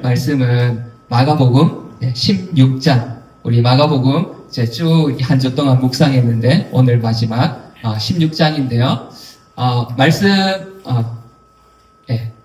말씀은 마가복음 16장. 우리 마가복음 이제 쭉 한 주 동안 묵상했는데 오늘 마지막 16장인데요. 말씀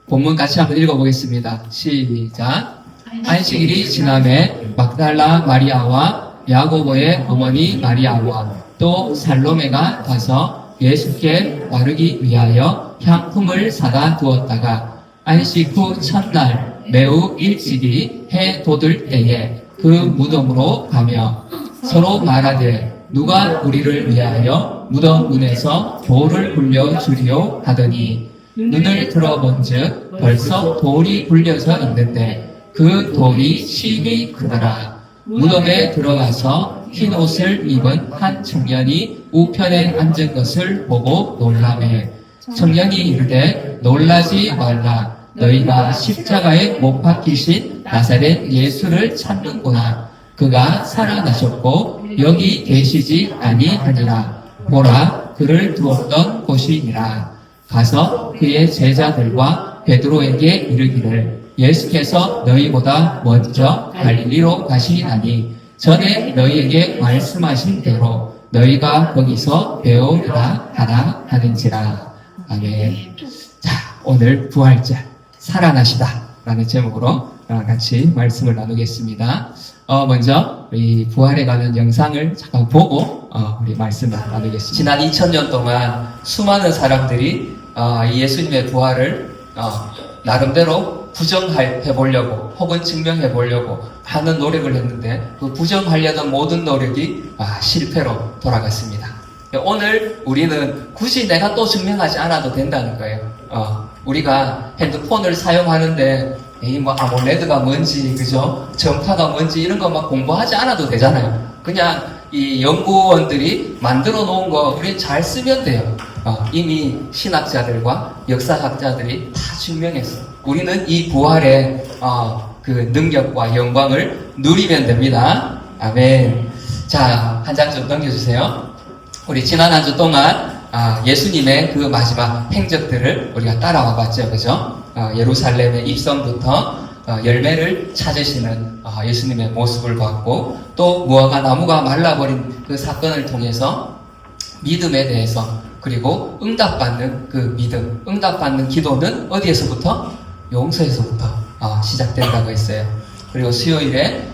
본문 같이 한번 읽어보겠습니다. 시작. 안식일이 지남에 막달라 마리아와 야고보의 어머니 마리아와 또 살로메가 가서 예수께 바르기 위하여 향품을 사다 두었다가 안식 후 첫날 매우 일찍이 해 돋을 때에 그 무덤으로 가며 서로 말하되 누가 우리를 위하여 무덤 문에서 돌을 굴려 주리오 하더니 눈을 들어본즉 벌써 돌이 굴려져 있는데 그 돌이 심히 크더라. 무덤에 들어가서 흰 옷을 입은 한 청년이 우편에 앉은 것을 보고 놀라매 청년이 이르되 놀라지 말라. 너희가 십자가에 못 박히신 나사렛 예수를 찾는구나. 그가 살아나셨고 여기 계시지 아니하니라. 보라, 그를 두었던 곳이니라. 가서 그의 제자들과 베드로에게 이르기를 예수께서 너희보다 먼저 갈릴리로 가시나니 전에 너희에게 말씀하신 대로 너희가 거기서 배우리라 하라 하는지라. 아멘. 자, 오늘 부활절 살아나시다 라는 제목으로 같이 말씀을 나누겠습니다. 먼저 우리 부활에 관한 영상을 잠깐 보고 우리 말씀을 나누겠습니다. 지난 2000년 동안 수많은 사람들이 예수님의 부활을 나름대로 부정해 보려고 혹은 증명해 보려고 하는 노력을 했는데 그 부정하려던 모든 노력이 실패로 돌아갔습니다. 오늘 우리는 굳이 내가 또 증명하지 않아도 된다는 거예요. 우리가 핸드폰을 사용하는데 뭐 아몰레드가 뭔지, 그죠? 전파가 뭔지 이런 거 막 공부하지 않아도 되잖아요. 그냥 이 연구원들이 만들어 놓은 거 우리 잘 쓰면 돼요. 이미 신학자들과 역사학자들이 다 증명했어. 우리는 이 부활의 그 능력과 영광을 누리면 됩니다. 아멘. 자, 한 장 좀 넘겨주세요. 우리 지난 한 주 동안 예수님의 그 마지막 행적들을 우리가 따라와 봤죠. 그죠? 예루살렘의 입성부터 열매를 찾으시는 예수님의 모습을 봤고 또 무화과 나무가 말라버린 그 사건을 통해서 믿음에 대해서 그리고 응답받는 그 믿음, 응답받는 기도는 어디에서부터? 용서에서부터 시작된다고 했어요. 그리고 수요일에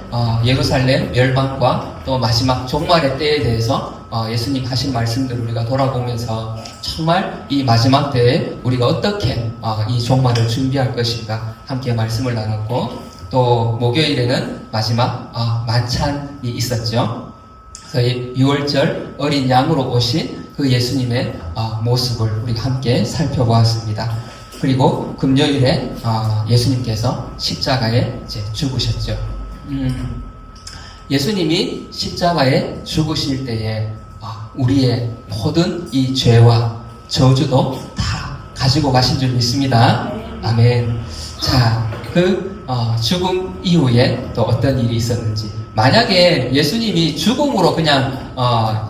예루살렘 멸망과 또 마지막 종말의 때에 대해서 예수님 하신 말씀들을 우리가 돌아보면서 정말 이 마지막 때에 우리가 어떻게 이 종말을 준비할 것인가 함께 말씀을 나눴고 또 목요일에는 마지막 만찬이 있었죠. 그래서 6월절 어린 양으로 오신 그 예수님의 모습을 우리가 함께 살펴보았습니다. 그리고 금요일에 예수님께서 십자가에 이제 죽으셨죠. 예수님이 십자가에 죽으실 때에 우리의 모든 이 죄와 저주도 다 가지고 가신 줄 믿습니다. 아멘. 자, 그 죽음 이후에 또 어떤 일이 있었는지. 만약에 예수님이 죽음으로 그냥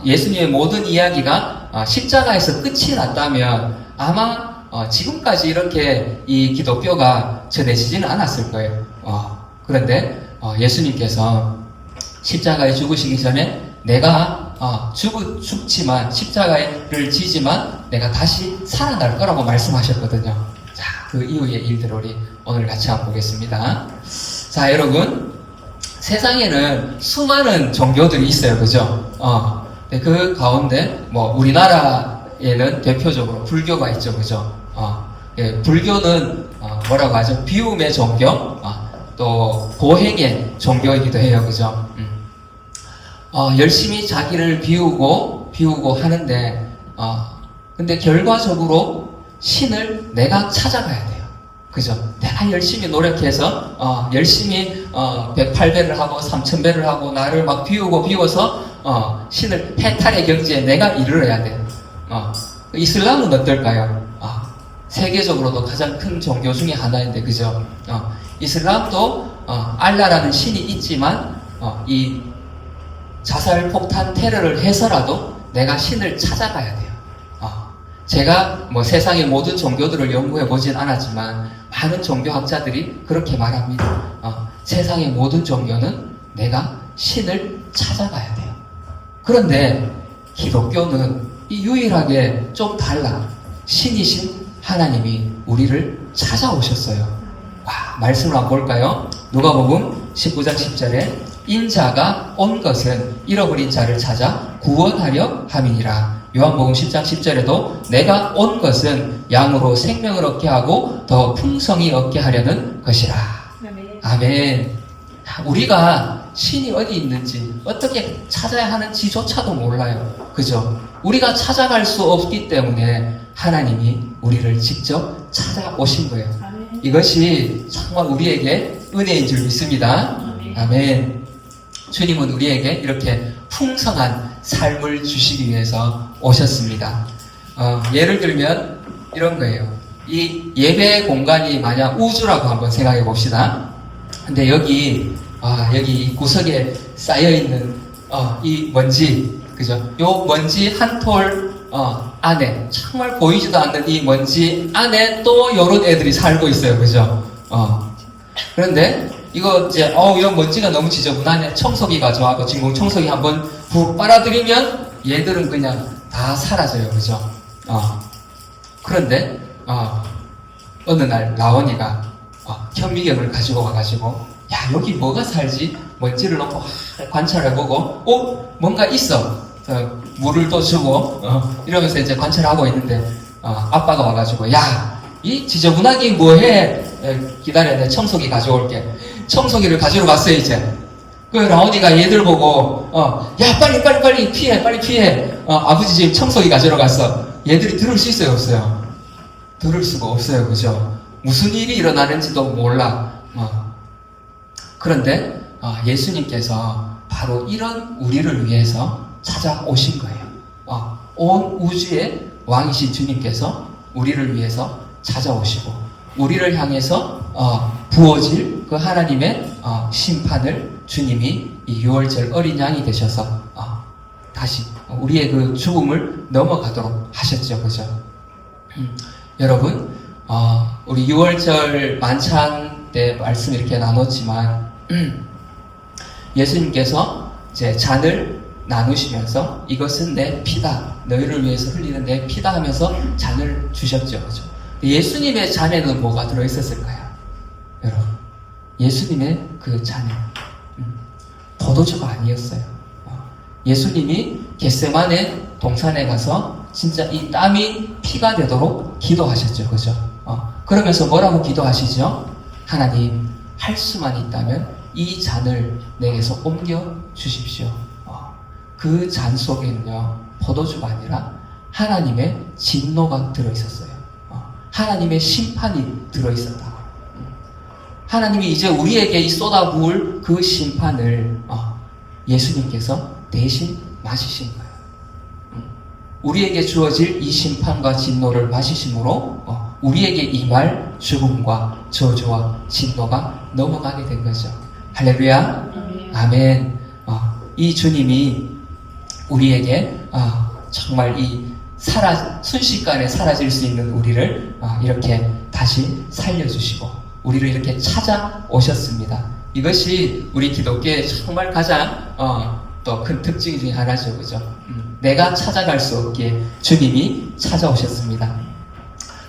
예수님의 모든 이야기가 십자가에서 끝이 났다면 아마 지금까지 이렇게 이 기독교가 전해지지는 않았을 거예요. 그런데 예수님께서 십자가에 죽으시기 전에 내가 죽지만 십자가를 지지만 내가 다시 살아날 거라고 말씀하셨거든요. 자, 그 이후의 일들을 우리 오늘 같이 한번 보겠습니다. 자, 여러분, 세상에는 수많은 종교들이 있어요, 그죠? 그 가운데 뭐 우리나라에는 대표적으로 불교가 있죠, 그죠? 불교는 뭐라고 하죠? 비움의 종교, 또 고행의 종교이기도 해요, 그죠? 열심히 자기를 비우고 하는데, 근데 결과적으로 신을 내가 찾아가야 돼요. 그죠? 내가 열심히 노력해서, 열심히, 108배를 하고, 3000배를 하고, 나를 막 비워서, 신을 해탈의 경지에 내가 이르러야 돼요. 이슬람은 어떨까요? 세계적으로도 가장 큰 종교 중에 하나인데, 그죠? 이슬람도, 알라라는 신이 있지만, 이 자살 폭탄 테러를 해서라도 내가 신을 찾아가야 돼요. 제가 뭐 세상의 모든 종교들을 연구해 보진 않았지만 많은 종교학자들이 그렇게 말합니다. 세상의 모든 종교는 내가 신을 찾아가야 돼요. 그런데 기독교는 이 유일하게 좀 달라. 신이신 하나님이 우리를 찾아오셨어요. 와, 말씀을 한번 볼까요? 누가복음 19장 10절에 인자가 온 것은 잃어버린 자를 찾아 구원하려 함이니라. 요한복음 10장 10절에도 내가 온 것은 양으로 생명을 얻게 하고 더 풍성히 얻게 하려는 것이라. 아멘. 우리가 신이 어디 있는지 어떻게 찾아야 하는지조차도 몰라요. 그죠? 우리가 찾아갈 수 없기 때문에 하나님이 우리를 직접 찾아오신 거예요. 이것이 정말 우리에게 은혜인 줄 믿습니다. 아멘. 주님은 우리에게 이렇게 풍성한 삶을 주시기 위해서 오셨습니다. 예를 들면 이런 거예요. 이 예배 공간이 만약 우주라고 한번 생각해 봅시다. 근데 여기 이 구석에 쌓여있는 이 먼지, 그죠? 요 먼지 한 톨 안에, 정말 보이지도 않는 이 먼지 안에 또 요런 애들이 살고 있어요. 그죠? 그런데 이거 이제 이 먼지가 너무 지저분하네. 청소기 가져와서 진공 청소기 한번 푹 빨아들이면 얘들은 그냥 다 사라져요. 그죠? 그런데 어느 날 라온이가 현미경을 가지고 와가지고 여기 뭐가 살지? 먼지를 놓고 관찰해보고 뭔가 있어. 물을 또 주고 이러면서 이제 관찰하고 있는데 아빠가 와가지고 이 지저분하게 뭐해? 기다려, 내 청소기 가져올게. 청소기를 가지러 갔어요. 이제 그 라온이가 얘들 보고 빨리 피해. 아버지 지금 청소기 가지러 갔어. 얘들이 들을 수 있어요, 없어요? 들을 수가 없어요. 그죠? 무슨 일이 일어나는지도 몰라. 그런데 예수님께서 바로 이런 우리를 위해서 찾아오신 거예요. 온 우주의 왕이신 주님께서 우리를 위해서 찾아오시고 우리를 향해서 부어질 그 하나님의 심판을 주님이 이 6월절 어린 양이 되셔서 다시 우리의 그 죽음을 넘어가도록 하셨죠. 그죠? 여러분, 우리 6월절 만찬 때 말씀 이렇게 나눴지만 예수님께서 이제 잔을 나누시면서 이것은 내 피다, 너희를 위해서 흘리는 내 피다 하면서 잔을 주셨죠. 그죠? 예수님의 잔에는 뭐가 들어있었을까요? 여러분, 예수님의 그 잔에 포도주가 아니었어요. 예수님이 겟세마네 동산에 가서 진짜 이 땀이 피가 되도록 기도하셨죠. 그죠? 그러면서 뭐라고 기도하시죠? 하나님, 할 수만 있다면 이 잔을 내게서 옮겨 주십시오. 그 잔 속에는요, 포도주가 아니라 하나님의 진노가 들어있었어요. 하나님의 심판이 들어있었다고. 하나님이 이제 우리에게 이 쏟아부을 그 심판을 예수님께서 대신 마시신 거예요. 우리에게 주어질 이 심판과 진노를 마시심으로 우리에게 임할 죽음과 저주와 진노가 넘어가게 된 거죠. 할렐루야. 아멘. 이 주님이 우리에게 정말 이 순식간에 사라질 수 있는 우리를 이렇게 다시 살려주시고 우리를 이렇게 찾아오셨습니다. 이것이 우리 기독교의 정말 가장 또 큰 특징 중에 하나죠. 그죠? 내가 찾아갈 수 없기에 주님이 찾아오셨습니다.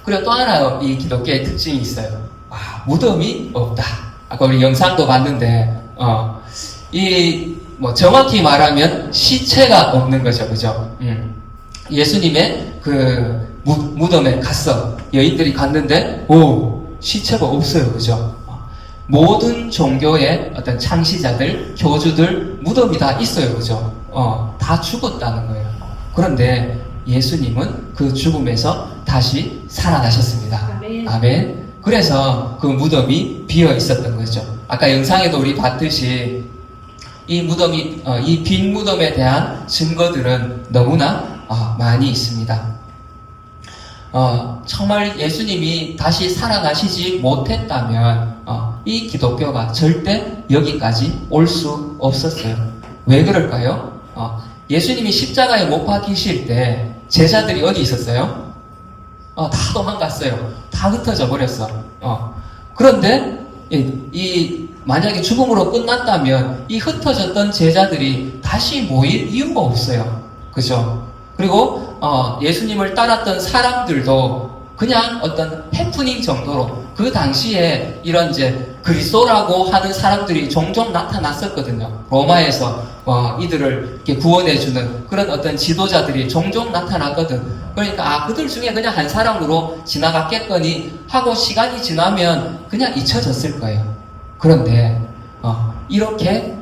그리고 또 하나 이 기독교의 특징이 있어요. 무덤이 없다. 아까 우리 영상도 봤는데 정확히 말하면 시체가 없는 거죠. 그죠? 예수님의 그 무덤에 갔어. 여인들이 갔는데 시체가 없어요. 그죠? 모든 종교의 어떤 창시자들, 교주들 무덤이 다 있어요. 그죠? 다 죽었다는 거예요. 그런데 예수님은 그 죽음에서 다시 살아나셨습니다. 아멘. 그래서 그 무덤이 비어 있었던 거죠. 아까 영상에도 우리 봤듯이 이 빈 무덤에 대한 증거들은 너무나 많이 있습니다. 정말 예수님이 다시 살아나시지 못했다면 이 기독교가 절대 여기까지 올 수 없었어요. 왜 그럴까요? 예수님이 십자가에 못 박히실 때 제자들이 어디 있었어요? 다 도망갔어요. 다 다 흩어져 버렸어. 그런데 만약에 죽음으로 끝났다면 이 흩어졌던 제자들이 다시 모일 이유가 없어요. 그죠? 그리고 예수님을 따랐던 사람들도 그냥 어떤 해프닝 정도로 그 당시에 이런 이제 그리스도라고 하는 사람들이 종종 나타났었거든요. 로마에서 이들을 이렇게 구원해주는 그런 어떤 지도자들이 종종 나타났거든. 그러니까 그들 중에 그냥 한 사람으로 지나갔겠거니 하고 시간이 지나면 그냥 잊혀졌을 거예요. 그런데 이렇게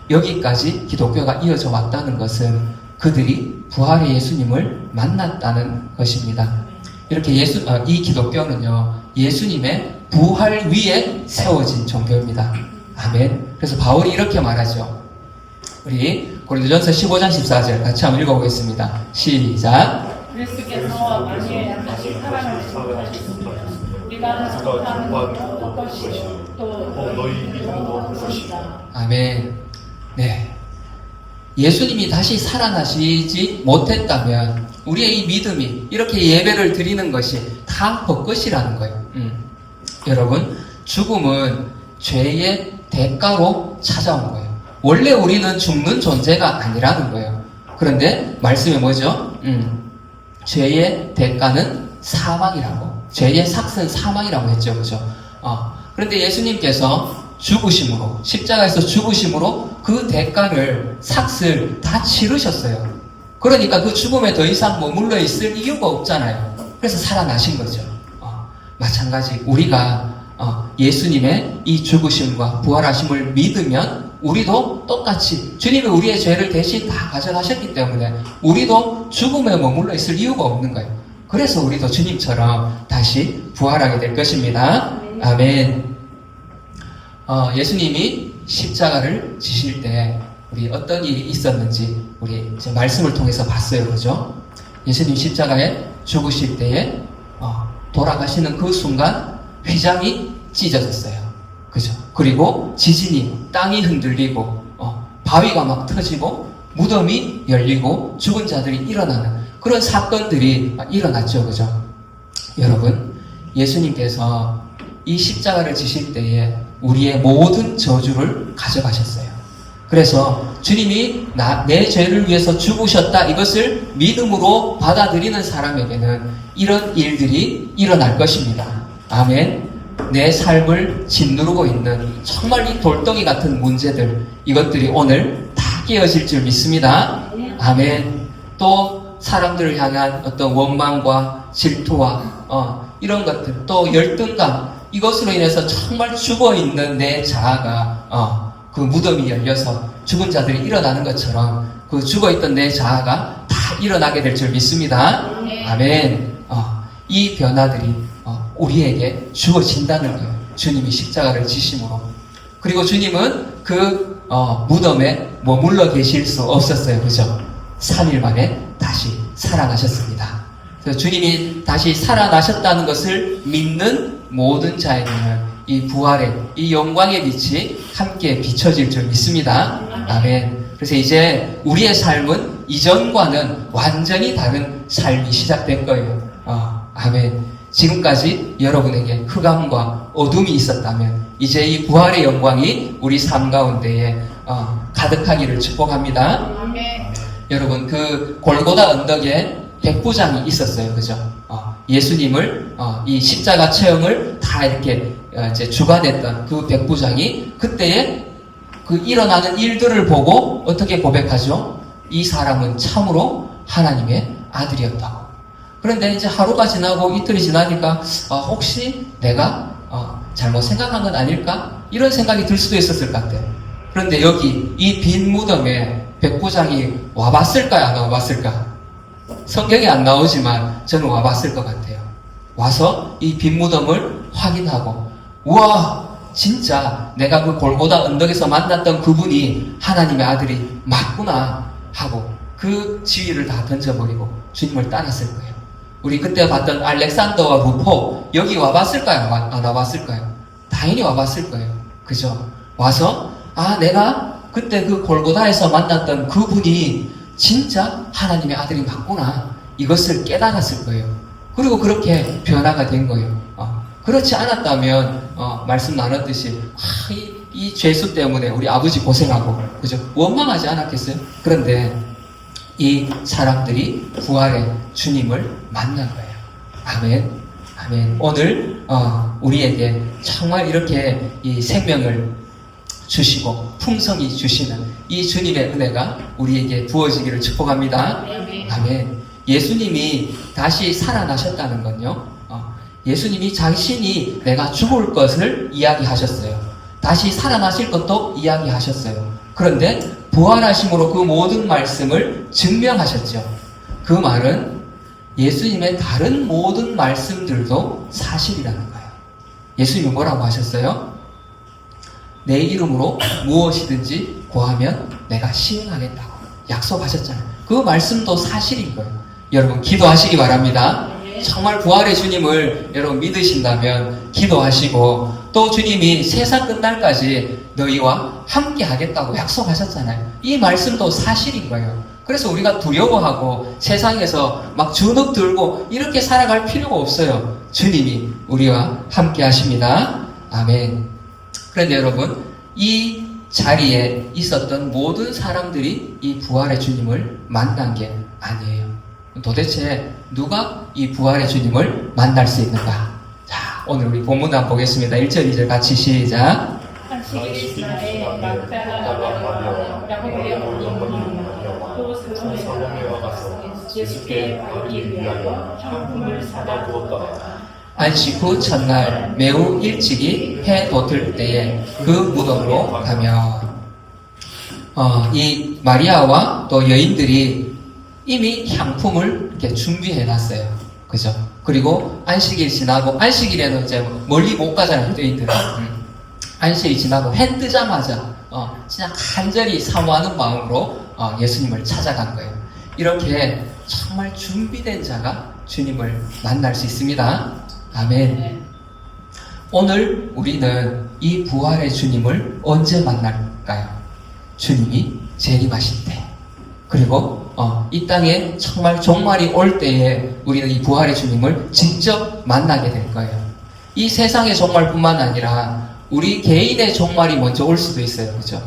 여기까지 기독교가 이어져 왔다는 것은 그들이 부활의 예수님을 만났다는 것입니다. 이렇게 이 기독교는요, 예수님의 부활 위에 세워진 종교입니다. 아멘. 그래서 바울이 이렇게 말하죠. 우리 고린도전서 15장 14절 같이 한번 읽어보겠습니다. 시작. 그리스도께서 만일 다시 살아나셨습니다. 우리가 속한 것 것이 또 너희 믿음도 그것이다. 아멘. 네. 예수님이 다시 살아나시지 못했다면 우리의 이 믿음이 이렇게 예배를 드리는 것이 다 헛것이라는 거예요. 여러분, 죽음은 죄의 대가로 찾아온 거예요. 원래 우리는 죽는 존재가 아니라는 거예요. 그런데 말씀이 뭐죠? 죄의 대가는 사망이라고. 죄의 삭은 사망이라고 했죠. 그죠? 그런데 예수님께서 죽으심으로, 십자가에서 죽으심으로 그 대가를, 삭을 다 치르셨어요. 그러니까 그 죽음에 더 이상 머물러 있을 이유가 없잖아요. 그래서 살아나신 거죠. 마찬가지 우리가 예수님의 이 죽으심과 부활하심을 믿으면 우리도 똑같이 주님이 우리의 죄를 대신 다 가져가셨기 때문에 우리도 죽음에 머물러 있을 이유가 없는 거예요. 그래서 우리도 주님처럼 다시 부활하게 될 것입니다. 아멘. 예수님이 십자가를 지실 때 우리 어떤 일이 있었는지 우리 이제 말씀을 통해서 봤어요. 그죠? 예수님 십자가에 죽으실 때에 돌아가시는 그 순간 휘장이 찢어졌어요. 그죠? 그리고 지진이 땅이 흔들리고 바위가 막 터지고 무덤이 열리고 죽은 자들이 일어나는 그런 사건들이 일어났죠. 그죠? 여러분, 예수님께서 이 십자가를 지실 때에 우리의 모든 저주를 가져가셨어요. 그래서 주님이 내 죄를 위해서 죽으셨다, 이것을 믿음으로 받아들이는 사람에게는 이런 일들이 일어날 것입니다. 아멘. 내 삶을 짓누르고 있는 정말 이 돌덩이 같은 문제들, 이것들이 오늘 다 깨어질 줄 믿습니다. 아멘. 또 사람들을 향한 어떤 원망과 질투와 이런 것들, 또 열등감, 이것으로 인해서 정말 죽어있는 내 자아가 그 무덤이 열려서 죽은 자들이 일어나는 것처럼 그 죽어있던 내 자아가 다 일어나게 될 줄 믿습니다. 아멘. 이 변화들이 우리에게 주어진다는 거예요. 주님이 십자가를 지심으로. 그리고 주님은 그 무덤에 머물러 계실 수 없었어요. 그죠? 3일 만에 다시 살아나셨습니다. 그래서 주님이 다시 살아나셨다는 것을 믿는 모든 자에게는 이 부활의, 이 영광의 빛이 함께 비춰질 줄 믿습니다. 아멘. 그래서 이제 우리의 삶은 이전과는 완전히 다른 삶이 시작된 거예요. 아멘. 지금까지 여러분에게 흑암과 어둠이 있었다면 이제 이 부활의 영광이 우리 삶 가운데에 가득하기를 축복합니다. 아멘. 여러분, 그 골고다 언덕에 백부장이 있었어요. 그죠? 예수님을 이 십자가 체험을 다 이렇게 이제 주관했던 그 백부장이 그때에 그 일어나는 일들을 보고 어떻게 고백하죠? 이 사람은 참으로 하나님의 아들이었다고. 그런데 이제 하루가 지나고 이틀이 지나니까 혹시 내가 잘못 생각한 건 아닐까? 이런 생각이 들 수도 있었을 것 같아요. 그런데 여기 이 빈 무덤에 백부장이 와봤을까요? 안 와봤을까? 성경에 안 나오지만 저는 와봤을 것 같아요. 와서 이 빈 무덤을 확인하고, 우와, 진짜 내가 그 골고다 언덕에서 만났던 그분이 하나님의 아들이 맞구나 하고 그 지위를 다 던져버리고 주님을 따랐을 거예요. 우리 그때 봤던 알렉산더와 루포, 여기 와봤을까요? 안 와봤을까요? 당연히 와봤을 거예요. 그죠? 와서 내가 그때 그 골고다에서 만났던 그분이 진짜 하나님의 아들이 맞구나, 이것을 깨달았을 거예요. 그리고 그렇게 변화가 된 거예요. 그렇지 않았다면 말씀 나눴듯이 이 죄수 때문에 우리 아버지 고생하고 그죠? 원망하지 않았겠어요? 그런데 이 사람들이 부활의 주님을 만난 거예요. 아멘. 아멘. 오늘 우리에게 정말 이렇게 이 생명을 주시고 풍성히 주시는 이 주님의 은혜가 우리에게 부어지기를 축복합니다. 아멘. 예수님이 다시 살아나셨다는 건요. 예수님이 자신이 내가 죽을 것을 이야기하셨어요. 다시 살아나실 것도 이야기하셨어요. 그런데 부활하심으로 그 모든 말씀을 증명하셨죠. 그 말은 예수님의 다른 모든 말씀들도 사실이라는 거예요. 예수님이 뭐라고 하셨어요? 내 이름으로 무엇이든지 구하면 내가 시행하겠다고 약속하셨잖아요. 그 말씀도 사실인 거예요. 여러분 기도하시기 바랍니다. 정말 부활의 주님을 여러분 믿으신다면 기도하시고 또 주님이 세상 끝날까지 너희와 함께 하겠다고 약속하셨잖아요. 이 말씀도 사실인 거예요. 그래서 우리가 두려워하고 세상에서 막 주눅 들고 이렇게 살아갈 필요가 없어요. 주님이 우리와 함께 하십니다. 아멘. 그런데 여러분 이 자리에 있었던 모든 사람들이 이 부활의 주님을 만난 게 아니에요. 도대체 누가 이 부활의 주님을 만날 수 있는가? 자, 오늘 우리 본문 한번 보겠습니다. 1절, 2절 같이 시작. 안식일이 지나에 막달라 야고보의 어머니 또 살로메가 가서 예수께 바르기 위하여 향품을 사다 두었다. 안식 후 첫날 매우 일찍이 해 돋을 때에 그 무덤으로 가며 이 마리아와 또 여인들이 이미 향품을 이렇게 준비해 놨어요. 그죠? 그리고 안식일 지나고, 안식일에는 이제 멀리 못 가잖아요, 유대인들은. 안식일이 지나고 해 뜨자마자, 진짜 간절히 사모하는 마음으로, 예수님을 찾아간 거예요. 이렇게 정말 준비된 자가 주님을 만날 수 있습니다. 아멘. 오늘 우리는 이 부활의 주님을 언제 만날까요? 주님이 재림하실 때. 그리고 이 땅에 정말 종말이 올 때에 우리는 이 부활의 주님을 직접 만나게 될 거예요. 이 세상의 종말뿐만 아니라 우리 개인의 종말이 먼저 올 수도 있어요. 그죠?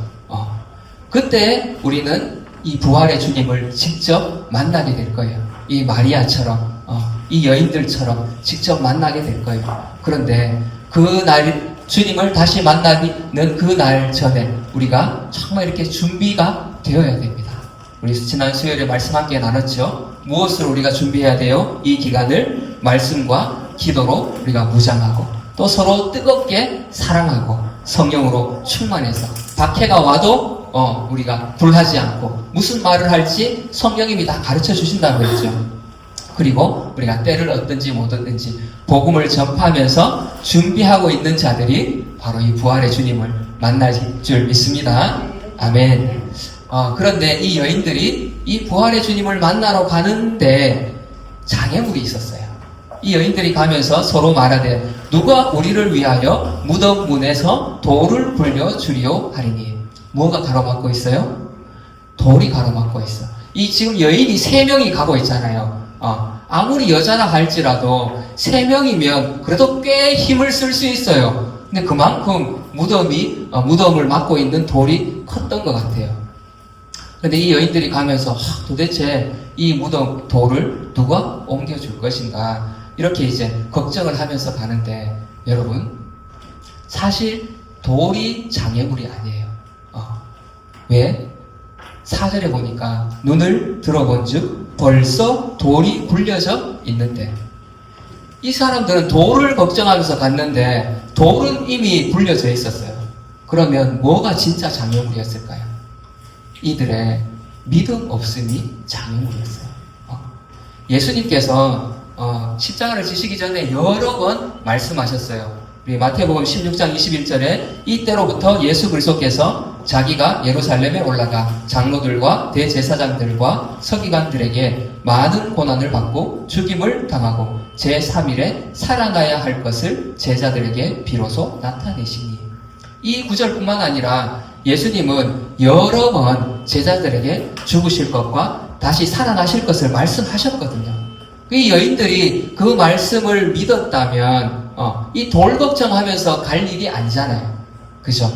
그때 우리는 이 부활의 주님을 직접 만나게 될 거예요. 이 마리아처럼 이 여인들처럼 직접 만나게 될 거예요. 그런데 그 날 주님을 다시 만나는 그 날 전에 우리가 정말 이렇게 준비가 되어야 됩니다. 우리 지난 수요일에 말씀 함께 나눴죠. 무엇을 우리가 준비해야 돼요? 이 기간을 말씀과 기도로 우리가 무장하고 또 서로 뜨겁게 사랑하고 성령으로 충만해서 박해가 와도 우리가 불하지 않고 무슨 말을 할지 성령님이 다 가르쳐 주신다고 했죠. 그리고 우리가 때를 얻든지 못 얻든지 복음을 전파하면서 준비하고 있는 자들이 바로 이 부활의 주님을 만날 줄 믿습니다. 아멘. 그런데 이 여인들이 이 부활의 주님을 만나러 가는데 장애물이 있었어요. 이 여인들이 가면서 서로 말하되 누가 우리를 위하여 무덤 문에서 돌을 불려주리오 하리니. 뭐가 가로막고 있어요? 돌이 가로막고 있어. 이 지금 여인이 3명이 가고 있잖아요. 아무리 여자라 할지라도 3명이면 그래도 꽤 힘을 쓸 수 있어요. 근데 그만큼 무덤을 막고 있는 돌이 컸던 것 같아요. 근데 이 여인들이 가면서 도대체 이 무덤 돌을 누가 옮겨줄 것인가 이렇게 이제 걱정을 하면서 가는데 여러분 사실 돌이 장애물이 아니에요. 왜? 4절에 보니까 눈을 들어본 즉 벌써 돌이 굴려져 있는데 이 사람들은 돌을 걱정하면서 갔는데 돌은 이미 굴려져 있었어요. 그러면 뭐가 진짜 장애물이었을까요? 이들의 믿음 없음이 장애물이었어요. 예수님께서 십자가를 지시기 전에 여러 번 말씀하셨어요. 우리 마태복음 16장 21절에 이때로부터 예수 그리스도께서 자기가 예루살렘에 올라가 장로들과 대제사장들과 서기관들에게 많은 고난을 받고 죽임을 당하고 제3일에 살아나야 할 것을 제자들에게 비로소 나타내시니. 이 구절뿐만 아니라 예수님은 여러 번 제자들에게 죽으실 것과 다시 살아나실 것을 말씀하셨거든요. 이 여인들이 그 말씀을 믿었다면 이 돌 걱정하면서 갈 일이 아니잖아요. 그죠?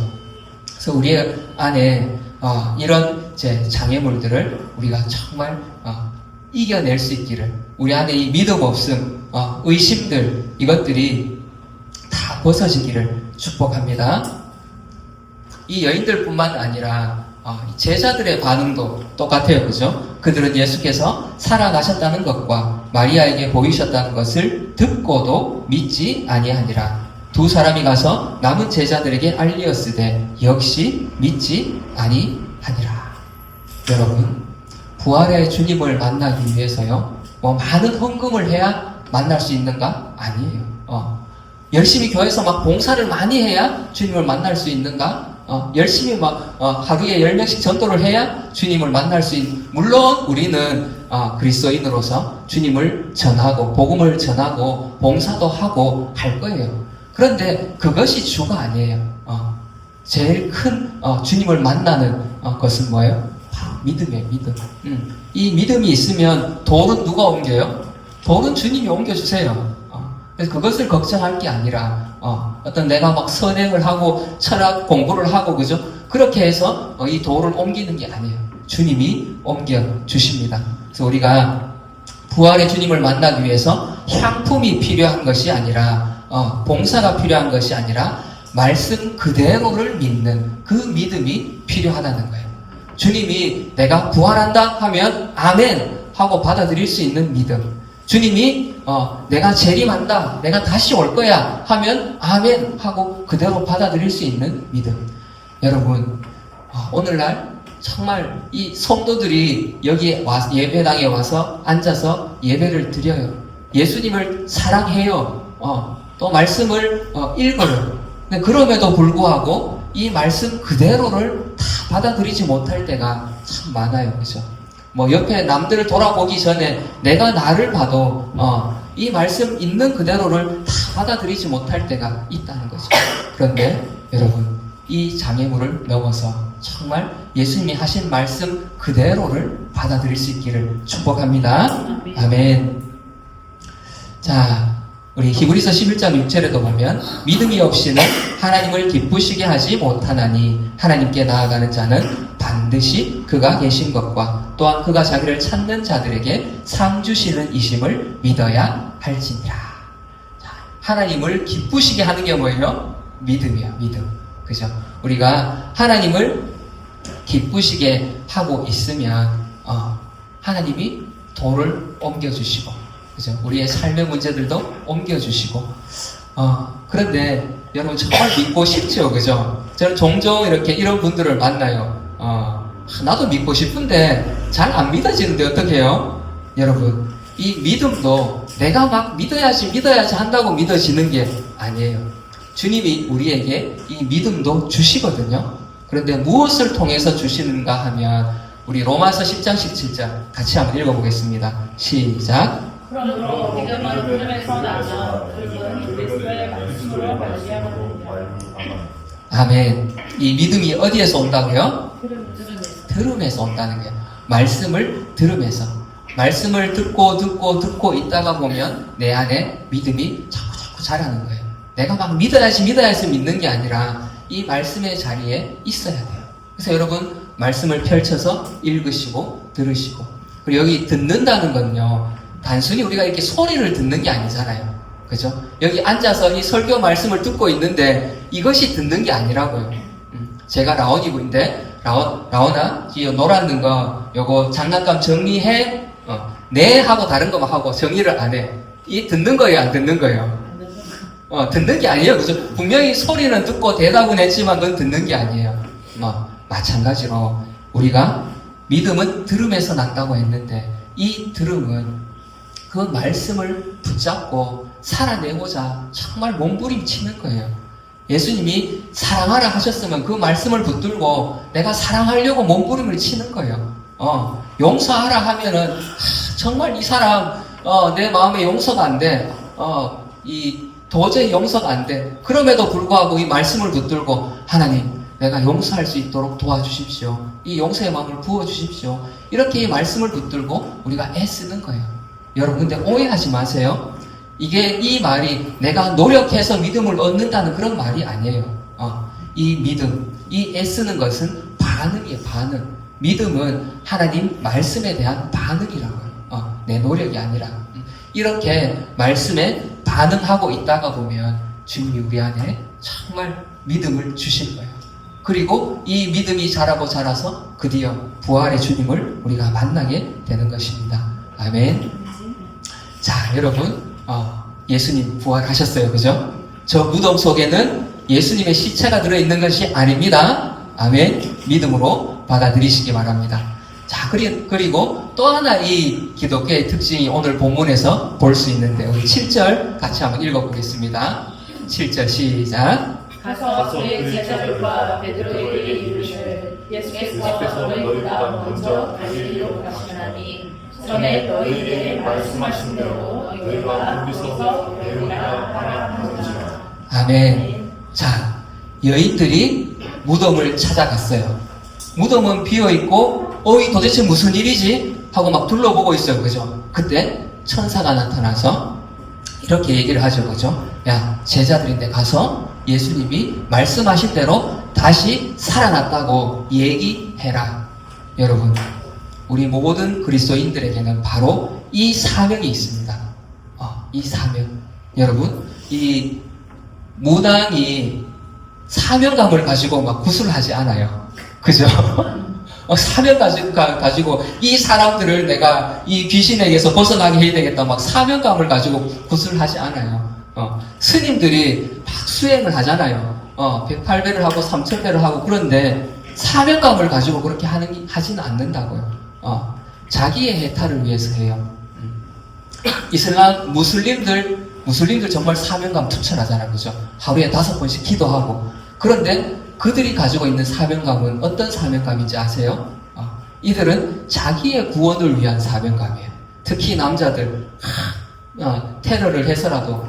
그래서 우리 안에 이런 장애물들을 우리가 정말 이겨낼 수 있기를, 우리 안에 이 믿음 없음, 의심들, 이것들이 다 벗어지기를 축복합니다. 이 여인들뿐만 아니라 제자들의 반응도 똑같아요. 그죠? 그들은 예수께서 살아나셨다는 것과 마리아에게 보이셨다는 것을 듣고도 믿지 아니하니라. 두 사람이 가서 남은 제자들에게 알리었으되 역시 믿지 아니하니라. 여러분, 부활의 주님을 만나기 위해서요, 많은 헌금을 해야 만날 수 있는가? 아니에요. 열심히 교회에서 막 봉사를 많이 해야 주님을 만날 수 있는가? 열심히 하루에 10명씩 전도를 해야 주님을 만날 수 있는, 물론 우리는 그리스도인으로서 주님을 전하고 복음을 전하고 봉사도 하고 할 거예요. 그런데 그것이 주가 아니에요. 제일 큰 주님을 만나는 것은 뭐예요? 바로 믿음이에요. 믿음. 이 믿음이 있으면 돌은 누가 옮겨요? 돌은 주님이 옮겨주세요. 그래서 그것을 걱정할 게 아니라 어떤 내가 막 선행을 하고 철학 공부를 하고, 그죠? 그렇게 해서 이 돌을 옮기는 게 아니에요. 주님이 옮겨주십니다. 그래서 우리가 부활의 주님을 만나기 위해서 향품이 필요한 것이 아니라, 봉사가 필요한 것이 아니라 말씀 그대로를 믿는 그 믿음이 필요하다는 거예요. 주님이 내가 부활한다 하면 아멘 하고 받아들일 수 있는 믿음. 주님이 내가 재림한다, 내가 다시 올 거야 하면 아멘 하고 그대로 받아들일 수 있는 믿음. 여러분, 오늘날 정말 이 성도들이 여기 예배당에 와서 앉아서 예배를 드려요. 예수님을 사랑해요. 또 말씀을 읽어요. 근데 그럼에도 불구하고 이 말씀 그대로를 다 받아들이지 못할 때가 참 많아요. 그죠? 옆에 남들을 돌아보기 전에 내가 나를 봐도 이 말씀 있는 그대로를 다 받아들이지 못할 때가 있다는 거죠. 그런데 여러분, 이 장애물을 넘어서 정말 예수님이 하신 말씀 그대로를 받아들일 수 있기를 축복합니다. 아멘. 자, 우리 히브리서 11장 6절에도 보면 믿음이 없이는 하나님을 기쁘시게 하지 못하나니 하나님께 나아가는 자는 반드시 그가 계신 것과 또한 그가 자기를 찾는 자들에게 상 주시는 이심을 믿어야 할지니라. 자, 하나님을 기쁘시게 하는 게 뭐예요? 믿음이야, 믿음. 그죠? 우리가 하나님을 기쁘시게 하고 있으면 하나님이 돌을 옮겨주시고, 그죠? 우리의 삶의 문제들도 옮겨주시고, 그런데 여러분 정말 믿고 싶죠, 그죠? 저는 종종 이렇게 이런 분들을 만나요. 나도 믿고 싶은데 잘 안 믿어지는데 어떻게 해요? 여러분, 이 믿음도 내가 막 믿어야지 한다고 믿어지는 게 아니에요. 주님이 우리에게 이 믿음도 주시거든요. 그런데 무엇을 통해서 주시는가 하면 우리 로마서 10장 17절 같이 한번 읽어보겠습니다. 시작. 그러므로 믿음은 들음에서 나며 들음은 그리스도의 말씀으로 말미암았느니라. 아멘. 이 믿음이 어디에서 온다고요? 들음에서. 들음에서 온다는 거예요. 말씀을 들으면서. 말씀을 듣고 있다가 보면 내 안에 믿음이 자꾸 자라는 거예요. 내가 막 믿어야지 믿는 게 아니라 이 말씀의 자리에 있어야 돼요. 그래서 여러분, 말씀을 펼쳐서 읽으시고 들으시고, 그리고 여기 듣는다는 건요, 단순히 우리가 이렇게 소리를 듣는 게 아니잖아요. 그죠? 여기 앉아서 이 설교 말씀을 듣고 있는데 이것이 듣는 게 아니라고요. 제가 라온이고인데, 라온아, 이 노란 거, 요거 장난감 정리해? 네 하고 다른 거 막 하고 정리를 안 해. 이 듣는 거예요, 안 듣는 거예요? 듣는 게 아니에요. 그죠? 분명히 소리는 듣고 대답은 했지만 그건 듣는 게 아니에요. 마찬가지로 우리가 믿음은 들음에서 난다고 했는데, 이 들음은 그 말씀을 붙잡고 살아내고자 정말 몸부림치는 거예요. 예수님이 사랑하라 하셨으면 그 말씀을 붙들고 내가 사랑하려고 몸부림을 치는 거예요. 용서하라 하면은 정말 이 사람 내 마음에 용서가 안 돼. 도저히 용서가 안 돼. 그럼에도 불구하고 이 말씀을 붙들고 하나님, 내가 용서할 수 있도록 도와주십시오. 이 용서의 마음을 부어주십시오. 이렇게 이 말씀을 붙들고 우리가 애쓰는 거예요. 여러분, 근데 오해하지 마세요. 이게 이 말이 내가 노력해서 믿음을 얻는다는 그런 말이 아니에요. 이 믿음, 이 애쓰는 것은 반응이에요, 반응. 믿음은 하나님 말씀에 대한 반응이라고요. 내 노력이 아니라. 이렇게 말씀에 반응하고 있다가 보면 주님이 우리 안에 정말 믿음을 주실 거예요. 그리고 이 믿음이 자라고 자라서 드디어 부활의 주님을 우리가 만나게 되는 것입니다. 아멘. 자, 여러분, 예수님 부활하셨어요. 그죠? 저 무덤 속에는 예수님의 시체가 들어있는 것이 아닙니다. 아멘. 믿음으로 받아들이시기 바랍니다. 자, 그리고 또 하나 이 기독교의 특징이 오늘 본문에서 볼 수 있는데, 우리 7절 같이 한번 읽어보겠습니다. 7절 시작. 가서 그의 제자들과 베드로에게 이르시되 예수께서 너희보다 먼저 갈릴리로 가시나니 전에 너희에게 말씀하신 대로 너희가 거기서 배우리라 하라 하는지라. 아멘. 자, 여인들이 무덤을 찾아갔어요. 무덤은 비어있고, 이 도대체 무슨 일이지? 하고 막 둘러보고 있어요. 그죠? 그때 천사가 나타나서 이렇게 얘기를 하죠. 그죠? 야, 제자들인데 가서 예수님이 말씀하신 대로 다시 살아났다고 얘기해라. 여러분, 우리 모든 그리스도인들에게는 바로 이 사명이 있습니다. 이 사명. 여러분, 이 무당이 사명감을 가지고 막 구슬하지 않아요. 그죠? 사명 가지고 이 사람들을 내가 이 귀신에게서 벗어나게 해야 되겠다. 막 사명감을 가지고 구슬하지 않아요. 스님들이 막 수행을 하잖아요. 108배를 하고 3000배를 하고. 그런데 사명감을 가지고 그렇게 하지는 않는다고요. 자기의 해탈을 위해서 해요. 이슬람 무슬림들 정말 사명감 투철하잖아요. 그죠? 하루에 5번씩 기도하고. 그런데 그들이 가지고 있는 사명감은 어떤 사명감인지 아세요? 이들은 자기의 구원을 위한 사명감이에요. 특히 남자들, 테러를 해서라도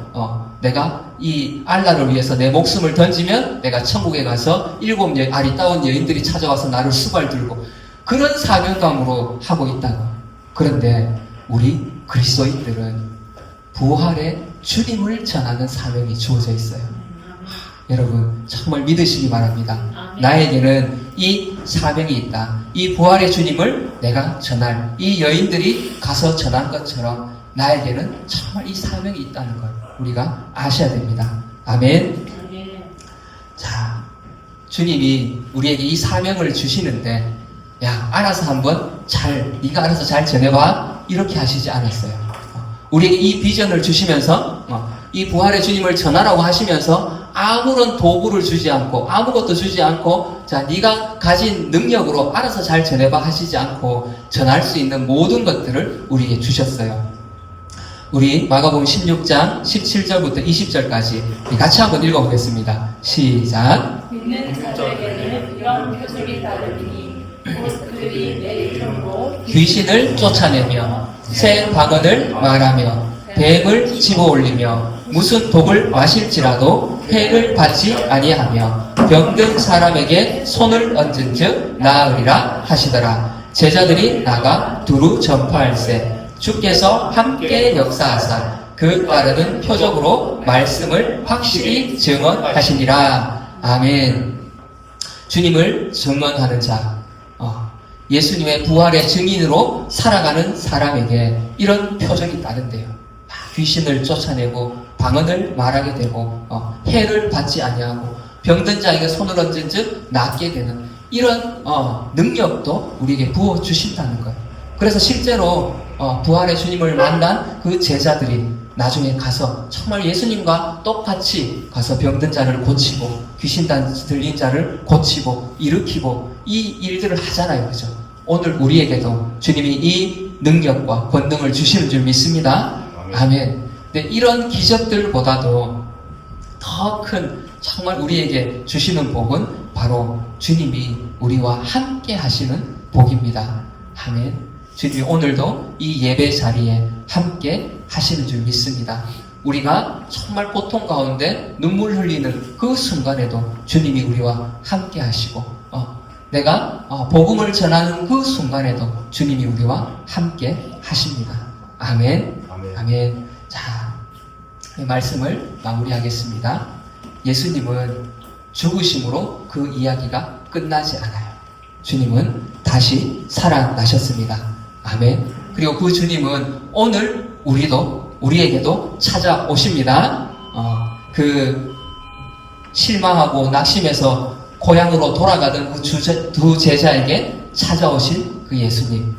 내가 이 알라를 위해서 내 목숨을 던지면 내가 천국에 가서 7 아리따운 여인들이 찾아와서 나를 수발들고, 그런 사명감으로 하고 있다고. 그런데 우리 그리스도인들은 부활의 주님을 전하는 사명이 주어져 있어요. 여러분, 정말 믿으시기 바랍니다. 나에게는 이 사명이 있다. 이 부활의 주님을 내가 전할, 이 여인들이 가서 전한 것처럼 나에게는 정말 이 사명이 있다는 걸 우리가 아셔야 됩니다. 아멘. 자, 주님이 우리에게 이 사명을 주시는데, 야, 알아서 네가 알아서 잘 전해봐. 이렇게 하시지 않았어요. 우리에게 이 비전을 주시면서, 이 부활의 주님을 전하라고 하시면서 아무런 도구를 주지 않고, 아무것도 주지 않고, 자, 네가 가진 능력으로 알아서 잘 전해봐 하시지 않고 전할 수 있는 모든 것들을 우리에게 주셨어요. 우리 마가복음 16장 17절부터 20절까지 같이 한번 읽어보겠습니다. 시작. 믿는 자들에게는 이런 표적이 따르니 곧 그들이 내 이름으로 귀신을 쫓아내며 새 방언을 말하며 뱀을 집어올리며 무슨 독을 마실지라도 해를 받지 아니하며 병든 사람에게 손을 얹은즉 나으리라 하시더라. 제자들이 나가 두루 전파할세 주께서 함께 역사하사 그 따르는 표적으로 말씀을 확실히 증언하시니라. 아멘. 주님을 증언하는 자, 예수님의 부활의 증인으로 살아가는 사람에게 이런 표적이 따른대요. 귀신을 쫓아내고 방언을 말하게 되고 해를 받지 아니하고 병든 자에게 손을 얹은 즉 낫게 되는 이런 능력도 우리에게 부어주신다는 거예요. 그래서 실제로 부활의 주님을 만난 그 제자들이 나중에 가서 정말 예수님과 똑같이 가서 병든 자를 고치고 귀신 들린 자를 고치고 일으키고 이 일들을 하잖아요. 그죠? 오늘 우리에게도 주님이 이 능력과 권능을 주시는 줄 믿습니다. 아멘. 근데 이런 기적들보다도 더 큰 정말 우리에게 주시는 복은 바로 주님이 우리와 함께 하시는 복입니다. 아멘. 주님이 오늘도 이 예배 자리에 함께 하시는 줄 믿습니다. 우리가 정말 고통 가운데 눈물 흘리는 그 순간에도 주님이 우리와 함께 하시고 내가 복음을 전하는 그 순간에도 주님이 우리와 함께 하십니다. 아멘. 아멘. 아멘. 자, 이 말씀을 마무리하겠습니다. 예수님은 죽으심으로 그 이야기가 끝나지 않아요. 주님은 다시 살아나셨습니다. 아멘. 그리고 그 주님은 오늘 우리에게도 찾아오십니다. 그 실망하고 낙심해서 고향으로 돌아가던 그 두 제자에게 찾아오신 그 예수님.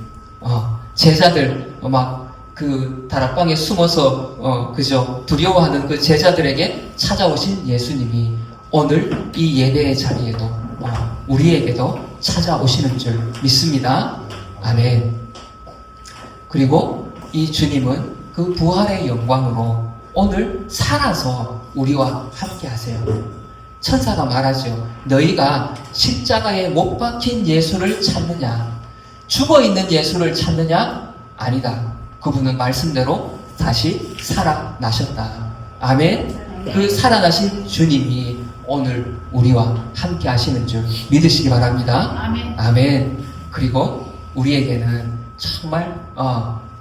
제자들 막 그 다락방에 숨어서 그저 두려워하는 그 제자들에게 찾아오신 예수님이 오늘 이 예배의 자리에도 우리에게도 찾아오시는 줄 믿습니다. 아멘. 그리고 이 주님은 그 부활의 영광으로 오늘 살아서 우리와 함께 하세요. 천사가 말하죠. 너희가 십자가에 못 박힌 예수를 찾느냐? 죽어있는 예수를 찾느냐? 아니다. 그분은 말씀대로 다시 살아나셨다. 아멘. 그 살아나신 주님이 오늘 우리와 함께 하시는 줄 믿으시기 바랍니다. 아멘. 아멘. 그리고 우리에게는 정말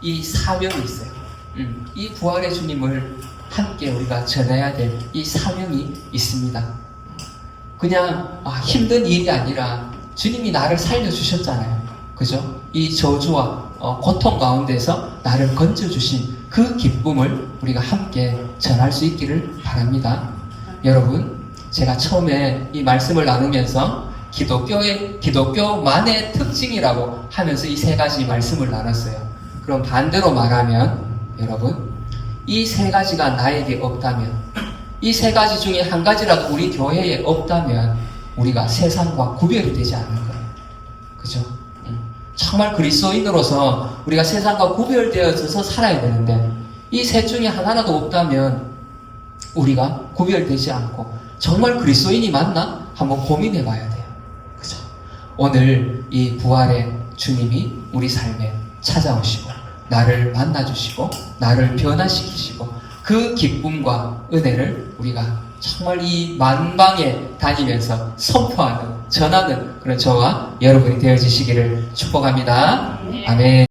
이 사명이 있어요. 이 부활의 주님을 함께 우리가 전해야 될 이 사명이 있습니다. 그냥 힘든 일이 아니라 주님이 나를 살려주셨잖아요. 그죠? 이 저주와 고통 가운데서 나를 건져주신 그 기쁨을 우리가 함께 전할 수 있기를 바랍니다. 여러분, 제가 처음에 이 말씀을 나누면서 기독교만의 특징이라고 하면서 이 세 가지 말씀을 나눴어요. 그럼 반대로 말하면 여러분, 이 세 가지가 나에게 없다면, 이 세 가지 중에 한 가지라도 우리 교회에 없다면 우리가 세상과 구별이 되지 않을 거예요. 그죠? 정말 그리스도인으로서 우리가 세상과 구별되어져서 살아야 되는데 이 셋 중에 하나라도 없다면 우리가 구별되지 않고 정말 그리스도인이 맞나? 한번 고민해 봐야 돼요. 그죠? 오늘 이 부활의 주님이 우리 삶에 찾아오시고 나를 만나주시고 나를 변화시키시고 그 기쁨과 은혜를 우리가 정말 이 만방에 다니면서 선포하는 전하는 그런 저와 여러분이 되어지시기를 축복합니다. 아멘.